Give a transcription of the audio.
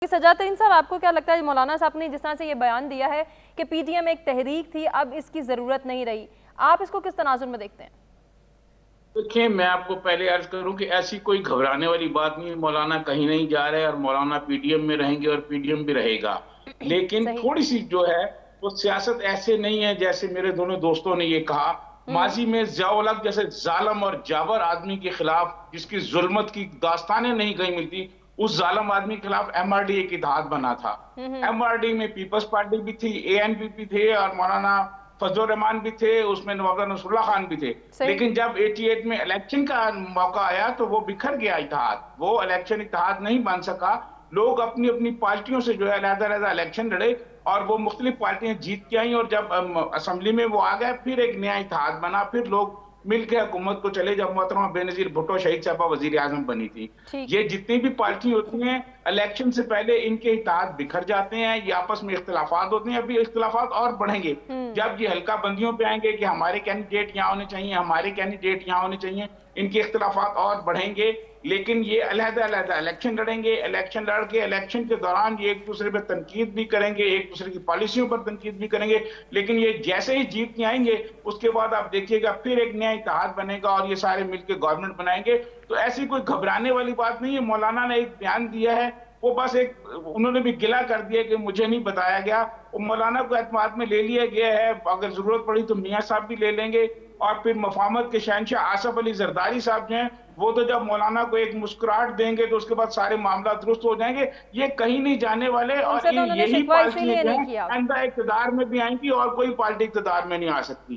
सजातरीन साहब, आपको क्या लगता है मौलाना साहब ने जिस तरह से ये बयान दिया है कि पीटीएम एक तहरीक थी, अब इसकी जरूरत नहीं रही, आप इसको किस तनाजुर में देखते हैं? देखिए, मैं आपको पहले अर्ज करूं कि ऐसी कोई घबराने वाली बात नहीं है। मौलाना कहीं नहीं जा रहे और मौलाना पीडीएम में रहेंगे और पीडीएम भी रहेगा। लेकिन सही। थोड़ी सी जो है वो सियासत ऐसे नहीं है जैसे मेरे दोनों दोस्तों ने ये कहा। हम्म। माजी में ज़ियाउल हक जैसे जालम और जाबर आदमी के खिलाफ, जिसकी जुल्मत की दास्तानें नहीं कहीं मिलती, उस जालम आदमी के खिलाफ एमआरडीए की इत्तेहाद बना था। हम्म। एमआरडी में पीपल्स पार्टी भी थी, एएनपीपी थे और मौलाना फजल रहमान भी थे, उसमें नवाब नसरुल्लाह खान भी थे। सही। लेकिन जब 88 में इलेक्शन का मौका आया तो वो बिखर गया इत्तेहाद, वो इलेक्शन इत्तेहाद नहीं बन सका। लोग अपनी अपनी पार्टियों से जो है अलग-अलग इलेक्शन लड़े और वो मुख्तलिफ पार्टियां जीत के आई, और जब असेंबली में वो आ गए फिर एक नया इत्तेहाद बना, फिर लोग मिलकर हुकूमत को चले। जब मोहतरमा बेनजीर भुट्टो शहीद साहबा वजीर आजम बनी थी, ठीक। ये जितनी भी पार्टी होती हैं इलेक्शन से पहले इनके इत्तेहाद बिखर जाते हैं, ये आपस में इख्तिलाफात होते हैं। अभी इख्तिलाफात और बढ़ेंगे हम्म। जब ये हल्का बंदियों पे आएंगे कि हमारे कैंडिडेट यहाँ होने चाहिए, हमारे कैंडिडेट यहाँ होने चाहिए, इनके इख्तिलाफात और बढ़ेंगे। लेकिन ये अलग-अलग इलेक्शन लड़ेंगे, इलेक्शन लड़ के इलेक्शन के दौरान ये एक दूसरे पर तनकीद भी करेंगे, एक दूसरे की पॉलिसियों पर तनकीद भी करेंगे। लेकिन ये जैसे ही जीत के आएंगे उसके बाद आप देखिएगा फिर एक नया इत्तेहाद बनेगा और ये सारे मिलकर गवर्नमेंट बनाएंगे। तो ऐसी कोई घबराने वाली बात नहीं है। मौलाना ने एक बयान दिया है, वो बस एक उन्होंने भी गिला कर दिया कि मुझे नहीं बताया गया। वो मौलाना को एतमाद में ले लिया गया है, अगर जरूरत पड़ी तो मियां साहब भी ले लेंगे। और फिर मफामत के शहंशाह आसफ अली जरदारी साहब जो हैं, वो तो जब मौलाना को एक मुस्कुराहट देंगे तो उसके बाद सारे मामला दुरुस्त हो जाएंगे। ये कहीं नहीं जाने वाले और उनसे तो उन्होंने यही शिकवा पार्टी इसीलिए जो नहीं है किया। आइंदा इकतदार में भी आएंगी और कोई पार्टी इकतदार में नहीं आ सकती।